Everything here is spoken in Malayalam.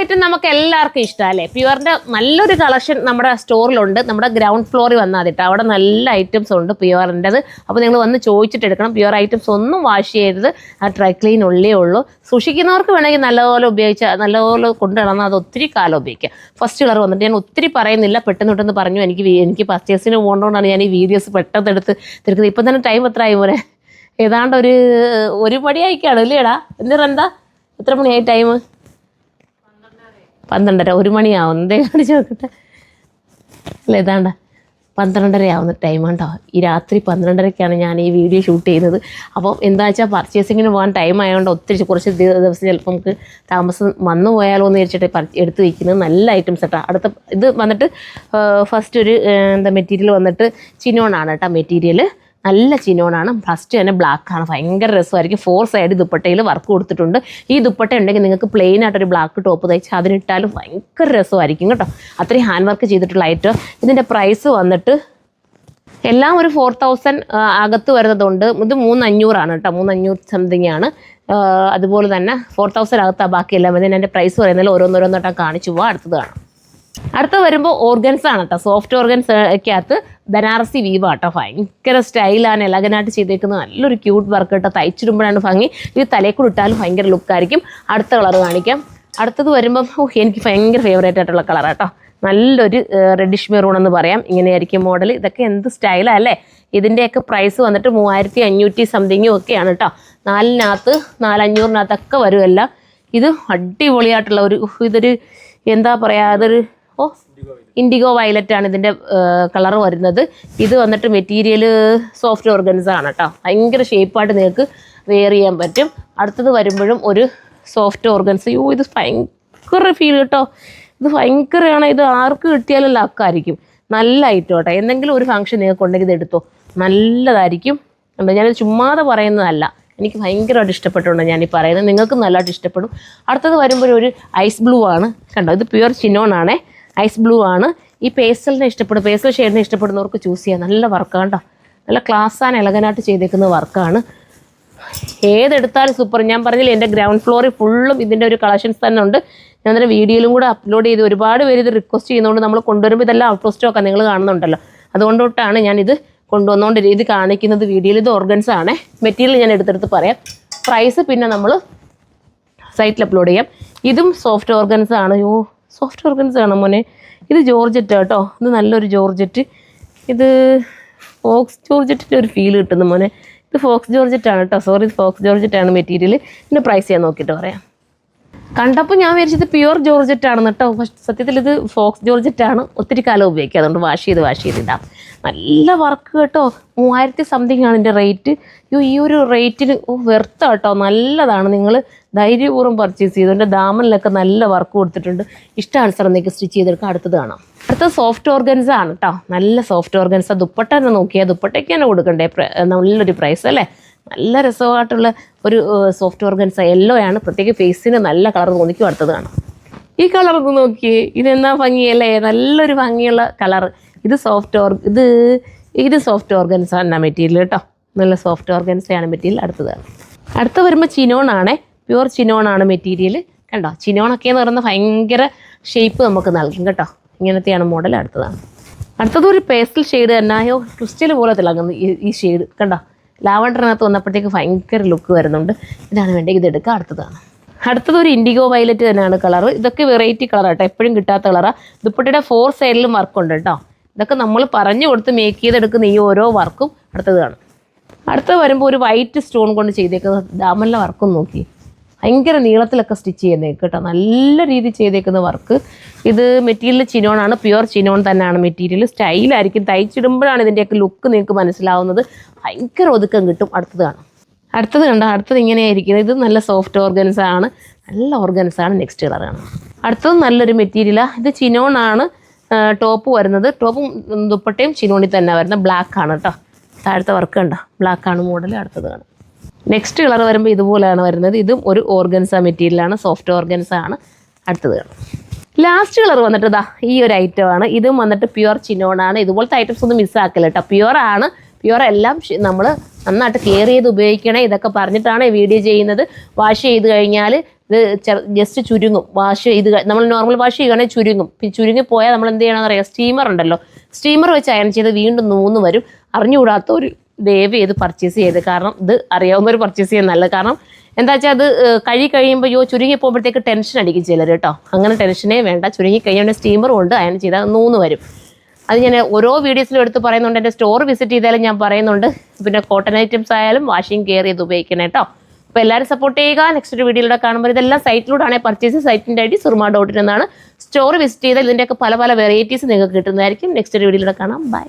ഐറ്റം നമുക്ക് എല്ലാവർക്കും ഇഷ്ടമല്ലേ. പ്യുവറിൻ്റെ നല്ലൊരു കളക്ഷൻ നമ്മുടെ സ്റ്റോറിലുണ്ട്. നമ്മുടെ ഗ്രൗണ്ട് ഫ്ലോറിൽ വന്നാൽ കേട്ടോ, അവിടെ നല്ല ഐറ്റംസ് ഉണ്ട് പ്യുവറിൻ്റെത്. അപ്പോൾ നിങ്ങൾ വന്ന് ചോദിച്ചിട്ട് എടുക്കണം. പ്യുവർ ഐറ്റംസ് ഒന്നും വാഷ് ചെയ്യരുത്, ആ ഡ്രൈ ക്ലീൻ ഉള്ളേ ഉള്ളൂ. സൂക്ഷിക്കുന്നവർക്ക് വേണമെങ്കിൽ നല്ലപോലെ ഉപയോഗിച്ചാൽ നല്ലപോലെ കൊണ്ടു നടന്നാൽ അത് ഒത്തിരി കാലം ഉപയോഗിക്കാം. ഫസ്റ്റ് കളർ വന്നിട്ട് ഞാൻ ഒത്തിരി പറയുന്നില്ല, പെട്ടെന്ന് പറഞ്ഞു. എനിക്ക് പർച്ചേസിന് പോകേണ്ടതുകൊണ്ടാണ് ഞാൻ ഈ വീഡിയോസ് പെട്ടെന്ന് എടുത്ത് തിരുക്കുന്നത്. ഇപ്പം തന്നെ ടൈം എത്ര ആയി പോലെ? ഏതാണ്ട് ഒരു മണിയായിക്കാണ് അല്ലേടാ? എന്താ എത്ര മണിയായി ടൈം? 12:30. 1 മണിയാവും. എന്തേ കാണിച്ച് നോക്കട്ടെ. അല്ല ഏതാണ്ട 12:30 ആവുന്ന ടൈം കേട്ടോ. ഈ രാത്രി 12:30ക്കാണ് ഞാൻ ഈ വീഡിയോ ഷൂട്ട് ചെയ്യുന്നത്. അപ്പോൾ എന്താ വെച്ചാൽ പർച്ചേസിങ്ങിന് പോകാൻ ടൈം ആയതുകൊണ്ട് കുറച്ച് ദിവസം ചിലപ്പോൾ നമുക്ക് താമസം വന്നു പോയാലോ എന്ന് വെച്ചിട്ട് എടുത്ത് വയ്ക്കുന്നത്. നല്ല ഐറ്റംസ് കേട്ടോ. അടുത്ത ഇത് വന്നിട്ട് ഫസ്റ്റ് ഒരു മെറ്റീരിയൽ വന്നിട്ട് ചിനോണാണ് കേട്ടോ. മെറ്റീരിയൽ നല്ല ചിനോണാണ്. ഫസ്റ്റ് തന്നെ ബ്ലാക്കാണ്. ഭയങ്കര രസമായിരിക്കും. 4 സൈഡ് ദുപ്പട്ടയിൽ വർക്ക് കൊടുത്തിട്ടുണ്ട്. ഈ ദുപ്പട്ട ഉണ്ടെങ്കിൽ നിങ്ങൾക്ക് പ്ലെയിൻ ആയിട്ടൊരു ബ്ലാക്ക് ടോപ്പ് തയ്ച്ച് അതിനിട്ടാലും ഭയങ്കര രസമായിരിക്കും കേട്ടോ. അത്രയും ഹാൻഡ് വർക്ക് ചെയ്തിട്ടുള്ള ഐറ്റം. ഇതിൻ്റെ പ്രൈസ് വന്നിട്ട് എല്ലാം ഒരു 4000 അകത്ത് വരുന്നതുണ്ട്. ഇത് 3500 കേട്ടോ. 3500 സംതിങ് ആണ്. അതുപോലെ തന്നെ 4000 അകത്താണ് ബാക്കിയെല്ലാം. ഇതിന് എൻ്റെ പ്രൈസ് പറയുന്നതിൽ ഓരോന്നോരോന്നോട്ടാ കാണിച്ചു പോവാം. അടുത്തത് കാണാം. അടുത്ത വരുമ്പോൾ ഓർഗൻസ് ആണ് കേട്ടോ. സോഫ്റ്റ് ഓർഗൻസക്കകത്ത് ബനാറസി വീവ് കേട്ടോ. ഭയങ്കര സ്റ്റൈലാണ്, എലഗനായിട്ട് ചെയ്തേക്കുന്നത്. നല്ലൊരു ക്യൂട്ട് വർക്ക് കേട്ടോ. തയ്ച്ചിടുമ്പോഴാണ് ഭംഗി. ഇത് തലേക്കൂടെ ഇട്ടാലും ഭയങ്കര ലുക്കായിരിക്കും. അടുത്ത കളർ കാണിക്കാം. അടുത്തത് വരുമ്പം എനിക്ക് ഭയങ്കര ഫേവറേറ്റ് ആയിട്ടുള്ള കളർ കേട്ടോ. നല്ലൊരു റെഡിഷ് മെറൂൺ എന്ന് പറയാം. ഇങ്ങനെയായിരിക്കും മോഡൽ. ഇതൊക്കെ എന്ത് സ്റ്റൈലാണ് അല്ലേ. ഇതിൻ്റെയൊക്കെ പ്രൈസ് വന്നിട്ട് 3500 സംതിങ്ങും ഒക്കെയാണ് കേട്ടോ. 4-നകത്ത് 4-500-നകത്തൊക്കെ വരുമല്ല. ഇത് അടിപൊളിയായിട്ടുള്ള ഇതൊരു എന്താ പറയുക, അതൊരു ഇൻഡിഗോ വയലറ്റ് ആണ് ഇതിൻ്റെ കളർ വരുന്നത്. ഇത് വന്നിട്ട് മെറ്റീരിയൽ സോഫ്റ്റ് ഓർഗൻസ ആണ് കേട്ടോ. ഭയങ്കര ഷേപ്പായിട്ട് നിങ്ങൾക്ക് വെയർ ചെയ്യാൻ പറ്റും. അടുത്തത് വരുമ്പോഴും ഒരു സോഫ്റ്റ് ഓർഗൻസ. ഇത് ഭയങ്കര ഫീൽ കേട്ടോ. ഇത് ഭയങ്കരമാണ്. ഇത് ആർക്ക് കിട്ടിയാലും ലക്കായിരിക്കും. നല്ല ഐറ്റം കേട്ടോ. എന്തെങ്കിലും ഒരു ഫംഗ്ഷൻ നിങ്ങൾക്ക് ഉണ്ടെങ്കിൽ ഇത് എടുത്തോ, നല്ലതായിരിക്കും. ഞാനത് ചുമ്മാതെ പറയുന്നതല്ല, എനിക്ക് ഭയങ്കരമായിട്ട് ഇഷ്ടപ്പെട്ടുകൊണ്ട് ഞാൻ ഈ പറയുന്നത്. നിങ്ങൾക്ക് നല്ലതായിട്ട് ഇഷ്ടപ്പെടും. അടുത്തത് വരുമ്പോൾ ഒരു ഐസ് ബ്ലൂ ആണ് കണ്ടോ. ഇത് പ്യുവർ ചിനോണാണേ. ഐസ് ബ്ലൂ ആണ്. ഈ പേസ്റ്റലിനെ ഇഷ്ടപ്പെടും, പേസ്റ്റൽ ഷെയ്ഡിനെ ഇഷ്ടപ്പെടുന്നവർക്ക് ചൂസ് ചെയ്യാം. നല്ല വർക്കാണ് കേട്ടോ. നല്ല ക്ലാസ് ആൻഡ് എലഗനായിട്ട് ചെയ്തേക്കുന്ന വർക്കാണ്. ഏതെടുത്താലും സൂപ്പർ. ഞാൻ പറഞ്ഞില്ലേ, എൻ്റെ ഗ്രൗണ്ട് ഫ്ലോറിൽ ഫുള്ളും ഇതിൻ്റെ ഒരു കളക്ഷൻസ് തന്നെ ഉണ്ട്. ഞാൻ അതിൻ്റെ വീഡിയോയിലും കൂടെ അപ്ലോഡ് ചെയ്ത് ഒരുപാട് പേര് ഇത് റിക്വസ്റ്റ് ചെയ്യുന്നതുകൊണ്ട് നമ്മൾ കൊണ്ടുവരുമ്പോൾ ഇതെല്ലാം ഔട്ട് ഓഫ് സ്റ്റോക്കാണ്, നിങ്ങൾ കാണുന്നുണ്ടല്ലോ. അതുകൊണ്ടിട്ടാണ് ഞാനിത് കൊണ്ടുവന്നുകൊണ്ട് ഇത് കാണിക്കുന്നത് വീഡിയോയിൽ. ഇത് ഓർഗൻസ് ആണേ. മെറ്റീരിയൽ ഞാൻ എടുത്തെടുത്ത് പറയാം. പ്രൈസ് പിന്നെ നമ്മൾ സൈറ്റിൽ അപ്ലോഡ് ചെയ്യാം. ഇതും സോഫ്റ്റ് ഓർഗൻസ് ആണ്. സോഫ്റ്റ് ഓർഗൻസ് ആണ് മോനെ. ഇത് ജോർജറ്റ് കേട്ടോ. ഇത് നല്ലൊരു ജോർജറ്റ്. ഇത് ഫോക്സ് ജോർജറ്റിൻ്റെ ഒരു ഫീൽ കിട്ടുന്നു മോനെ. ഇത് ഫോക്സ് ജോർജറ്റ് ആണ് കേട്ടോ. സോറി, ഫോക്സ് ജോർജറ്റ് ആണ് മെറ്റീരിയൽ. ഇതിൻ്റെ പ്രൈസ് ഞാൻ നോക്കിയിട്ട് പറയാം. കണ്ടപ്പോൾ ഞാൻ വിചാരിച്ചത് പ്യുവർ ജോർജറ്റ് ആണെന്ന് കേട്ടോ. പക്ഷെ സത്യത്തിൽ ഇത് ഫോക്സ് ജോർജറ്റ് ആണ്. ഒത്തിരി കാലം ഉപയോഗിക്കുക, അതുകൊണ്ട് വാഷ് ചെയ്ത് ഇടാം. നല്ല വർക്ക് കേട്ടോ. 3000 സംതിങ് ആണ് ഇതിൻ്റെ റേറ്റ്. ഈ ഒരു റേറ്റിന് വെർത്ത കേട്ടോ. നല്ലതാണ്. നിങ്ങൾ ധൈര്യപൂർവ്വം പർച്ചേസ് ചെയ്തു. എൻ്റെ ദാമനിലൊക്കെ നല്ല വർക്ക് കൊടുത്തിട്ടുണ്ട്. ഇഷ്ടാനുസരണം നിങ്ങൾക്ക് സ്റ്റിച്ച് ചെയ്തെടുക്കാം. അടുത്തത് കാണാം. അടുത്തത് സോഫ്റ്റ് ഓർഗൻസ ആണ് കേട്ടോ. നല്ല സോഫ്റ്റ് ഓർഗൻസ. ദുപ്പട്ട തന്നെ നോക്കിയാൽ ദുപ്പട്ടയ്ക്ക് തന്നെ കൊടുക്കണ്ടേ നല്ലൊരു പ്രൈസ് അല്ലേ. നല്ല രസമായിട്ടുള്ള ഒരു സോഫ്റ്റ് ഓർഗൻസ. യെല്ലോ ആണ്. പ്രത്യേക ഫേസിന് നല്ല കളർ തോന്നിക്കും. അടുത്തത് കാണാം. ഈ കളർ ഒന്ന് നോക്കിയേ. ഇതെന്നാ ഭംഗിയല്ലേ. നല്ലൊരു ഭംഗിയുള്ള കളർ. ഇത് സോഫ്റ്റ് ഓർഗൻസ എന്നാ മെറ്റീരിയൽ കേട്ടോ. നല്ല സോഫ്റ്റ് ഓർഗൻസയാണ് മെറ്റീരിയൽ. അടുത്തതാണ്. അടുത്ത വരുമ്പോൾ ചിനോണാണേ. പ്യുവർ ചിനോണാണ് മെറ്റീരിയൽ കണ്ടോ. ചിനോണൊക്കെ എന്ന് പറയുന്നത് ഭയങ്കര ഷേപ്പ് നമുക്ക് നൽകും കേട്ടോ. ഇങ്ങനത്തെയാണ് മോഡൽ. അടുത്തതാണ്. അടുത്തത് ഒരു പേസ്റ്റൽ ഷെയ്ഡ് തന്നെ. ക്രിസ്റ്റൽ പോലെ തിളങ്ങുന്നു ഈ ഷെയ്ഡ് കണ്ടോ. ലാവണ്ടറിനകത്ത് വന്നപ്പോഴത്തേക്ക് ഭയങ്കര ലുക്ക് വരുന്നുണ്ട്. ഇതാണ് വേണ്ടെങ്കിൽ ഇത് എടുക്കുക. അടുത്തത് ഒരു ഇൻഡിഗോ വയലറ്റ് തന്നെയാണ് കളർ. ഇതൊക്കെ വെറൈറ്റി കളറാട്ടോ. എപ്പോഴും കിട്ടാത്ത കളറാണ്. ദുപ്പട്ടയുടെ 4 സൈഡിലും വർക്കുണ്ട് കേട്ടോ. ഇതൊക്കെ നമ്മൾ പറഞ്ഞു കൊടുത്ത് മേക്ക് ചെയ്തെടുക്കുന്ന ഈ ഓരോ വർക്കും. അടുത്തത് കാണും. അടുത്തത് വരുമ്പോൾ ഒരു വൈറ്റ് സ്റ്റോൺ കൊണ്ട് ചെയ്തേക്കുന്ന ദാമനിലെ വർക്കും നോക്കി. ഭയങ്കര നീളത്തിലൊക്കെ സ്റ്റിച്ച് ചെയ്യുന്നേക്ക് കേട്ടോ. നല്ല രീതിയിൽ ചെയ്തേക്കുന്ന വർക്ക്. ഇത് മെറ്റീരിയൽ ചിനോണാണ്. പ്യുവർ ചിനോൺ തന്നെയാണ് മെറ്റീരിയൽ. സ്റ്റൈലായിരിക്കും. തയ്ച്ചിടുമ്പോഴാണ് ഇതിൻ്റെയൊക്കെ ലുക്ക് നിങ്ങൾക്ക് മനസ്സിലാവുന്നത്. ഭയങ്കര ഒതുക്കം കിട്ടും. അടുത്തത് കണ്ടോ. അടുത്തത് ഇങ്ങനെയായിരിക്കുന്നത്. ഇത് നല്ല സോഫ്റ്റ് ഓർഗൻസ ആണ്. നല്ല ഓർഗൻസ ആണ്. നെക്സ്റ്റ് കളറാണ്. അടുത്തത് നല്ലൊരു മെറ്റീരിയലാണ്. ഇത് ചിനോണാണ് ടോപ്പ് വരുന്നത്. ടോപ്പും ദുപ്പട്ടയും ചിനോണിൽ തന്നെ വരുന്നത്. ബ്ലാക്ക് ആണ് കേട്ടോ. താഴത്തെ വർക്ക് കണ്ടോ. ബ്ലാക്കാണ് മോഡൽ. അടുത്തതാണ്. നെക്സ്റ്റ് കളർ വരുമ്പോൾ ഇതുപോലെയാണ് വരുന്നത്. ഇതും ഒരു ഓർഗൻസ മെറ്റീരിയലാണ്. സോഫ്റ്റ് ഓർഗൻസ ആണ്. അടുത്തത് കാണാം. ലാസ്റ്റ് കളർ വന്നിട്ട് ഈ ഒരു ഐറ്റമാണ്. ഇതും വന്നിട്ട് പ്യുവർ ചിനോണാണ്. ഇതുപോലത്തെ ഐറ്റംസ് ഒന്നും മിസ്സാക്കില്ല കേട്ടോ. പ്യുവർ ആണ്. പ്യുവർ എല്ലാം നമ്മൾ നന്നായിട്ട് കെയർ ചെയ്ത് ഉപയോഗിക്കണേ. ഇതൊക്കെ പറഞ്ഞിട്ടാണ് വീഡിയോ ചെയ്യുന്നത്. വാഷ് ചെയ്ത് കഴിഞ്ഞാൽ ഇത് ജസ്റ്റ് ചുരുങ്ങും. വാഷ് ഇത് നമ്മൾ നോർമൽ വാഷ് ചെയ്യുകയാണെങ്കിൽ ചുരുങ്ങും. പിന്നെ ചുരുങ്ങി പോയാൽ നമ്മൾ എന്ത് ചെയ്യണമെന്ന് അറിയാം, സ്റ്റീമർ ഉണ്ടല്ലോ, സ്റ്റീമർ വെച്ച് അയൺ ചെയ്ത് വീണ്ടും നൂന്ന് വരും. അറിഞ്ഞുകൂടാത്തവർ ദയവ് ചെയ്ത് പർച്ചേസ് ചെയ്ത്, കാരണം ഇത് അറിയാവുന്നവർ പർച്ചേസ് ചെയ്യാൻ നല്ലത്. കാരണം എന്താ വെച്ചാൽ അത് കഴിയുമ്പോൾ ചുരുങ്ങി പോകുമ്പോഴത്തേക്ക് ടെൻഷൻ അടിക്കും ചിലർ കേട്ടോ. അങ്ങനെ ടെൻഷനേ വേണ്ട. ചുരുങ്ങി കഴിയുമ്പോൾ സ്റ്റീമർ കൊണ്ട് അയൺ ചെയ്താൽ നൂന്ന് വരും. അത് ഞാൻ ഓരോ വീഡിയോസിലും എടുത്ത് പറയുന്നുണ്ട്. എൻ്റെ സ്റ്റോർ വിസിറ്റ് ചെയ്താലും ഞാൻ പറയുന്നുണ്ട്. പിന്നെ കോട്ടൺ ഐറ്റംസ് ആയാലും വാഷിംഗ് കെയർ ചെയ്ത് ഉപയോഗിക്കണം കേട്ടോ. അപ്പോൾ എല്ലാവരും സപ്പോർട്ട് ചെയ്യുക. നെക്സ്റ്റ് ഒരു വീഡിയോയിലൂടെ കാണുമ്പോൾ ഇതെല്ലാം സൈറ്റിലൂടെയാണ് പർച്ചേസ്. സൈറ്റിൻ്റെ ഐഡി surma.in എന്നാണ്. സ്റ്റോർ വിസിറ്റ് ചെയ്താൽ ഇതിൻ്റെയൊക്കെ പല പല വെറൈറ്റീസ് നിങ്ങൾക്ക് കിട്ടുന്നതായിരിക്കും. നെക്സ്റ്റ് ഒരു വീഡിയോയിലൂടെ കാണാം. ബൈ.